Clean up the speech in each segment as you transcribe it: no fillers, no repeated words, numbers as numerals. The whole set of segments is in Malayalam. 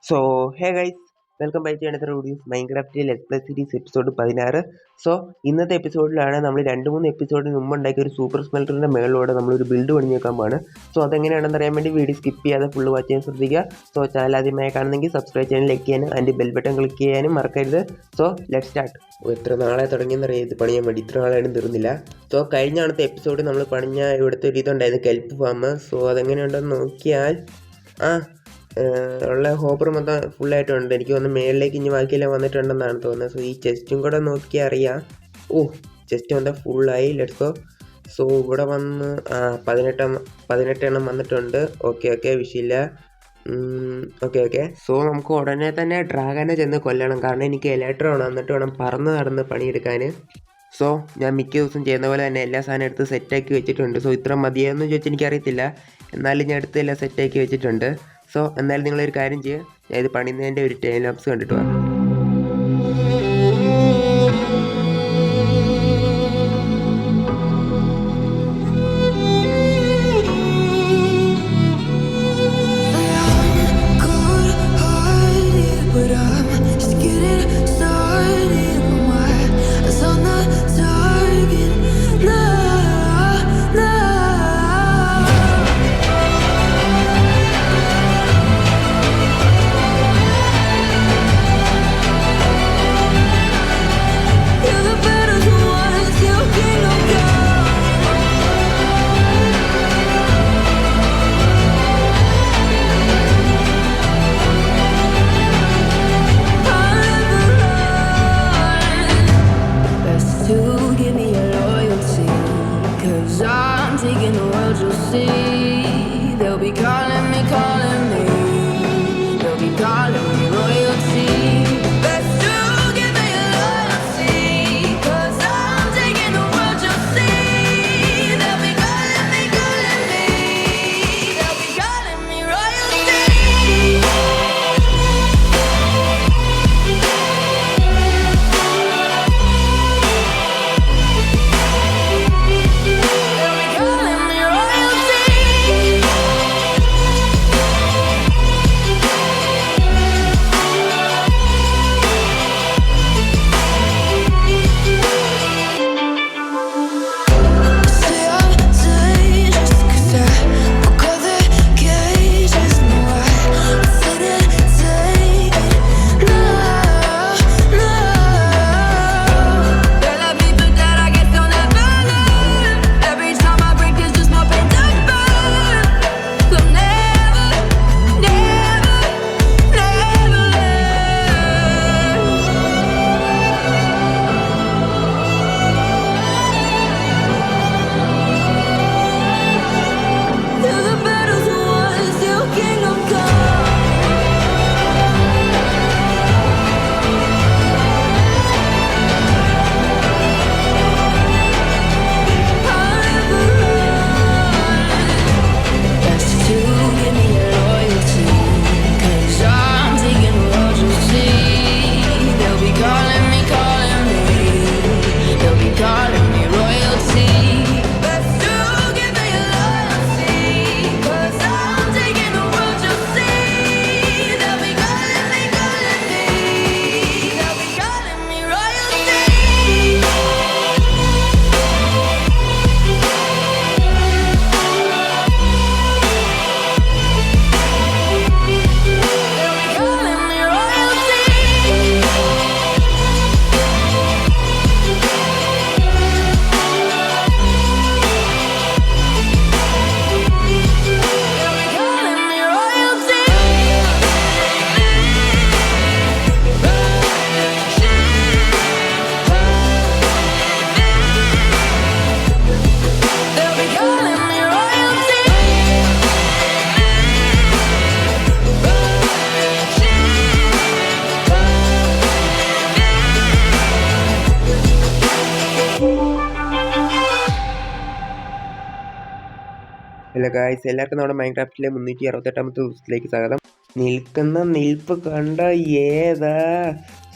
So hey guys, welcome back to another video Minecraft let's play series episode 16. So ഇന്നത്തെ എപ്പിസോഡിലാണ് നമ്മൾ 2-3 എപ്പിസോഡിന് മുമ്പ് ഉണ്ടാക്കിയ ഒരു സൂപ്പർ സ്മെൽറ്ററിൻ്റെ മേളിലൂടെ നമ്മളൊരു ബിൽഡ് പണിഞ്ഞ് വെക്കാൻ പോവാണ്. സോ അതെങ്ങനെയാണെന്ന് അറിയാൻ വേണ്ടി വീഡിയോ സ്കിപ്പ് ചെയ്യാതെ ഫുള്ള് വാച്ച് ചെയ്യാൻ ശ്രദ്ധിക്കുക. സോ ചാനൽ ആദ്യമായി കാണുന്നെങ്കിൽ സബ്സ്ക്രൈബ് ചെയ്യാനും ലൈക്ക് ചെയ്യാനും അതിൻ്റെ ബെൽ ബട്ടൺ ക്ലിക്ക് ചെയ്യാനും മറക്കരുത്. So let start. എത്ര നാളെ തുടങ്ങിയെന്നറിയാം ഇത് പണിയാൻ വേണ്ടി, ഇത്ര നാളായിട്ടും തീർന്നില്ല. സോ കഴിഞ്ഞ അടുത്ത എപ്പിസോഡ് നമ്മൾ പണിഞ്ഞ ഇവിടുത്തെ ഒരു ഇതുണ്ടായിരുന്നു, കെൽപ്പ് ഫാം. സോ അതെങ്ങനെയുണ്ടെന്ന് നോക്കിയാൽ ഉള്ള ഹോപ്പർ മൊത്തം ഫുള്ളായിട്ടുണ്ട്. എനിക്ക് തോന്നുന്നു മേളിലേക്ക് ഇനി ബാക്കിയെല്ലാം വന്നിട്ടുണ്ടെന്നാണ് തോന്നുന്നത്. സോ ഈ ചെസ്റ്റും കൂടെ നോക്കിയാൽ അറിയാം. ചെസ്റ്റ് മൊത്തം ഫുള്ളായി. Let's go. സോ ഇവിടെ വന്ന് 18 എണ്ണം വന്നിട്ടുണ്ട്. ഓക്കെ വിഷയമില്ല. ഓക്കെ. സോ നമുക്ക് ഉടനെ തന്നെ ഡ്രാഗനെ ചെന്ന് കൊല്ലണം, കാരണം എനിക്ക് എലക്ട്രോ വേണം, എന്നിട്ട് വേണം പറന്ന് നടന്ന് പണിയെടുക്കാൻ. സോ ഞാൻ മിക്ക ദിവസം ചെയ്യുന്ന പോലെ തന്നെ എല്ലാ സാധനം എടുത്ത് സെറ്റാക്കി വെച്ചിട്ടുണ്ട്. സോ ഇത്ര മതിയെന്ന് ചോദിച്ചാൽ എനിക്കറിയത്തില്ല, എന്നാലും ഞാൻ എടുത്ത് എല്ലാം സെറ്റാക്കി വെച്ചിട്ടുണ്ട്. സോ എന്നാലും നിങ്ങളൊരു കാര്യം ചെയ്യുക, ഞാൻ ഇത് പണിയുന്നതിൻ്റെ ഒരു ടൈം ലാപ്സ് കണ്ടിട്ട് വാ. ഹലോ ഗായ്സ്, എല്ലാവർക്കും നമ്മുടെ മൈൻക്രാഫ്റ്റിലെ 368ാമത്തെ ദിവസത്തിലേക്ക് സ്വാഗതം. നിൽക്കുന്ന നിൽപ്പ് കണ്ട ഏതാ?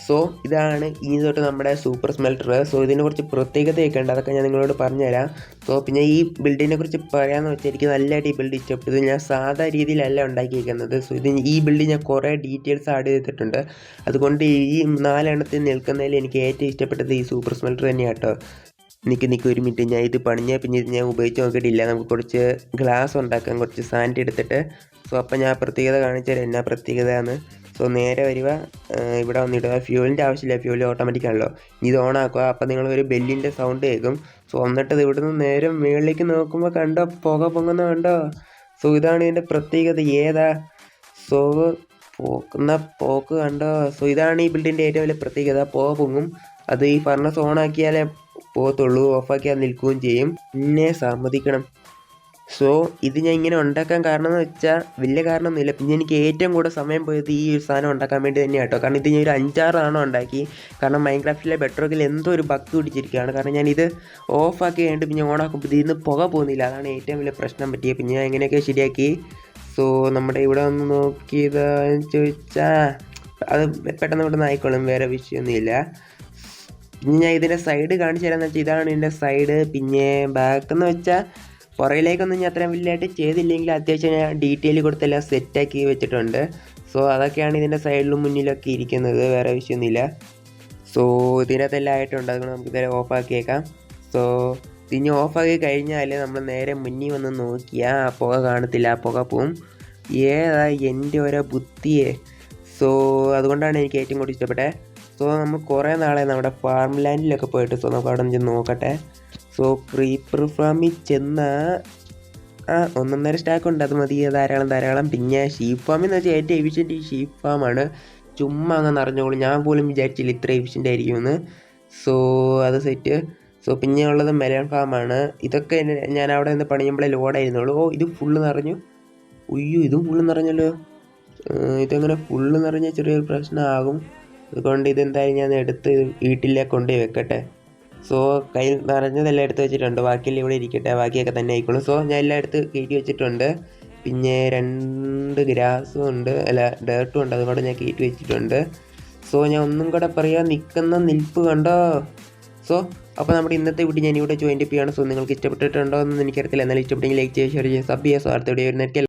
സോ ഇതാണ് ഇനി തൊട്ട് നമ്മുടെ സൂപ്പർ സ്മെൽട്ടർ. സോ ഇതിനെ കുറിച്ച് പ്രത്യേകതയൊക്കെ ഉണ്ട്, അതൊക്കെ ഞാൻ നിങ്ങളോട് പറഞ്ഞുതരാം. സോ പിന്നെ ഈ ബിൽഡിനെ കുറിച്ച് പറയാമെന്ന് വെച്ചാൽ എനിക്ക് നല്ലതായിട്ട് ഈ ബിൽഡ് ഇഷ്ടപ്പെട്ടത്. ഞാൻ സാധാ രീതിയിലല്ല ഉണ്ടാക്കിയിരിക്കുന്നത്. സോ ഈ ബിൽഡ് ഞാൻ കുറേ ഡീറ്റെയിൽസ് ആഡ് ചെയ്തിട്ടുണ്ട്. അതുകൊണ്ട് ഈ 4 എണ്ണത്തിൽ നിൽക്കുന്നതിൽ എനിക്ക് ഏറ്റവും ഇഷ്ടപ്പെട്ടത് ഈ സൂപ്പർ സ്മെൽട്ടർ തന്നെയാണ് കേട്ടോ. നിൽക്ക് ഒരു മിനിറ്റ്, ഞാൻ ഇത് പണിഞ്ഞാൽ പിന്നെ ഇത് ഞാൻ ഉപയോഗിച്ച് നോക്കിയിട്ടില്ല. നമുക്ക് കുറച്ച് ഗ്ലാസ് ഉണ്ടാക്കാം, കുറച്ച് സാൻഡ് എടുത്തിട്ട്. സോ അപ്പം ഞാൻ പ്രത്യേകത കാണിച്ചാൽ എന്നാ പ്രത്യേകതയാണ്. സോ നേരെ വരിക, ഇവിടെ വന്നിടുക. ഫ്യൂവലിൻ്റെ ആവശ്യമില്ല, ഫ്യൂവൽ ഓട്ടോമാറ്റിക് ആണല്ലോ. ഇത് ഓൺ ആക്കുക, അപ്പം നിങ്ങൾ ഒരു ബെല്ലിൻ്റെ സൗണ്ട് കേൾക്കും. സോ എന്നിട്ട് ഇത് ഇവിടുന്ന് നേരെ മുകളിലേക്ക് നോക്കുമ്പോൾ കണ്ടോ പുക പൊങ്ങുന്ന കണ്ടോ. സോ ഇതാണ് ഇതിൻ്റെ പ്രത്യേകത. ഏതാ സോ പോക്കുന്ന പോക്ക് കണ്ടോ. സോ ഇതാണ് ഈ ബിൽഡിൻ്റെ ഏറ്റവും വലിയ പ്രത്യേകത. പുക പൊങ്ങും, അത് ഈ ഫർണസ് ഓൺ ആക്കിയാലേ പോകത്തുള്ളൂ, ഓഫാക്കിയാൽ നിൽക്കുകയും ചെയ്യും. പിന്നെ സമ്മതിക്കണം. സോ ഇത് ഞാൻ ഇങ്ങനെ ഉണ്ടാക്കാൻ കാരണം എന്ന് വെച്ചാൽ വലിയ കാരണമൊന്നുമില്ല. പിന്നെ എനിക്ക് ഏറ്റവും കൂടുതൽ സമയം പോയത് ഈ ഒരു സാധനം ഉണ്ടാക്കാൻ വേണ്ടി തന്നെയാണ് കേട്ടോ. കാരണം ഇത് ഞാൻ ഒരു 5-6 തവണ ഉണ്ടാക്കി. കാരണം മൈൻക്രാഫ്റ്റിലെ ബെഡ്റോക്കിൽ എന്തോ ഒരു ബഗ് പിടിച്ചിരിക്കുകയാണ്. കാരണം ഞാനിത് ഓഫാക്കി കഴിഞ്ഞിട്ട് പിന്നെ ഓണാക്കുമ്പോൾ ഇതിൽ നിന്ന് പുക പോകുന്നില്ല. അതാണ് ഏറ്റവും വലിയ പ്രശ്നം പറ്റിയത്. പിന്നെ ഞാൻ എങ്ങനെയൊക്കെ ശരിയാക്കി. സോ നമ്മുടെ ഇവിടെ ഒന്ന് നോക്കിയത് ചോദിച്ചാൽ അത് പെട്ടെന്ന് പെട്ടെന്ന് ആയിക്കോളും, വേറെ വിഷയമൊന്നുമില്ല. പിന്നെ ഞാൻ ഇതിൻ്റെ സൈഡ് കാണിച്ചു തരാമെന്ന് വെച്ചാൽ ഇതാണ് ഇതിൻ്റെ സൈഡ്. പിന്നെ ബാക്ക് എന്ന് വെച്ചാൽ പുറകിലേക്കൊന്നും ഞാൻ അത്രയും വലിയതായിട്ട് ചെയ്തില്ലെങ്കിൽ അത്യാവശ്യം ഞാൻ ഡീറ്റെയിൽ കൊടുത്തെല്ലാം സെറ്റാക്കി വെച്ചിട്ടുണ്ട്. സോ അതൊക്കെയാണ് ഇതിൻ്റെ സൈഡിലും മുന്നിലൊക്കെ ഇരിക്കുന്നത്, വേറെ വിഷയമൊന്നുമില്ല. സോ ഇതിനകത്തെല്ലാം ആയിട്ടുണ്ട്, അതുകൊണ്ട് നമുക്ക് ഇതുവരെ ഓഫാക്കിയേക്കാം. സോ ഇനി ഓഫാക്കി കഴിഞ്ഞാൽ നമ്മൾ നേരെ മുന്നിൽ വന്ന് നോക്കിയാൽ ആ പുക കാണത്തില്ല, ആ പുക പോവും. ഏതാ എൻ്റെ ഓരോ ബുദ്ധിയെ. സോ അതുകൊണ്ടാണ് എനിക്ക് ഏറ്റവും കൂടുതൽ ഇഷ്ടപ്പെട്ടത്. സോ നമ്മൾ കുറേ നാളെ നമ്മുടെ ഫാം ലാൻഡിലൊക്കെ പോയിട്ട്, സോ നമുക്ക് അവിടെ നിന്ന് നോക്കട്ടെ. സോ ക്രീപ്പർ ഫാമിൽ ചെന്നാൽ 1.5 സ്റ്റാക്ക് ഉണ്ട്, അത് മതി, ധാരാളം. പിന്നെ ഷീപ്പ് ഫാമിൽ എന്ന് വെച്ചാൽ ഏറ്റവും എഫിഷ്യൻറ്റ് ഈ ഷീപ്പ് ഫാമാണ്. ചുമ്മാ അങ്ങ് നിറഞ്ഞോളൂ, ഞാൻ പോലും വിചാരിച്ചില്ല ഇത്ര എഫിഷ്യൻ്റ് ആയിരിക്കുമെന്ന്. സോ അത് സെറ്റ്. സോ പിന്നെ ഉള്ളത് മെലൺ ഫാമാണ്. ഇതൊക്കെ ഞാൻ അവിടെ നിന്ന് പണിയുമ്പോഴേ ലോഡായിരുന്നുള്ളൂ. ഓ ഇത് ഫുള്ള് നിറഞ്ഞു. ഉയ്യോ ഇതും ഫുള്ള് നിറഞ്ഞല്ലോ. ഇതങ്ങനെ ഫുള്ള് നിറഞ്ഞാൽ ചെറിയൊരു പ്രശ്നമാകും. അതുകൊണ്ട് ഇതെന്തായാലും ഞാൻ എടുത്ത് വീട്ടിലേക്ക് കൊണ്ടുപോയി വെക്കട്ടെ. സോ കയ്യിൽ നിറഞ്ഞതെല്ലാം എടുത്ത് വെച്ചിട്ടുണ്ട്, ബാക്കിയെല്ലാം ഇവിടെ ഇരിക്കട്ടെ, ബാക്കിയൊക്കെ തന്നെ ആയിക്കോളും. സോ ഞാൻ എല്ലാം എടുത്ത് കയറ്റി വെച്ചിട്ടുണ്ട്. പിന്നെ 2 ഗ്രാസും ഉണ്ട്, അല്ല ഡേർട്ടും ഉണ്ട്, അതുകൊണ്ട് ഞാൻ കയറ്റി വെച്ചിട്ടുണ്ട്. സോ ഞാൻ ഒന്നും കൂടെ പറയാൻ നിൽക്കുന്ന നിൽപ്പ് കണ്ടോ. സോ അപ്പോൾ നമ്മുടെ ഇന്നത്തെ വീഡിയോ ഞാൻ ഇവിടെ ജോയിൻ ചെയ്യാണ്. സോ നിങ്ങൾക്ക് ഇഷ്ടപ്പെട്ടിട്ടുണ്ടോ എന്ന് എനിക്കറിയത്തില്ല, എന്നാലും ഇഷ്ടപ്പെട്ടെങ്കിൽ ലൈക്ക് ചെയ്യുക, ഷെയർ ചെയ്യുക, സബ് ചെയ്യുക. സോ അടുത്ത വീഡിയോ വരുന്നതായിരിക്കും.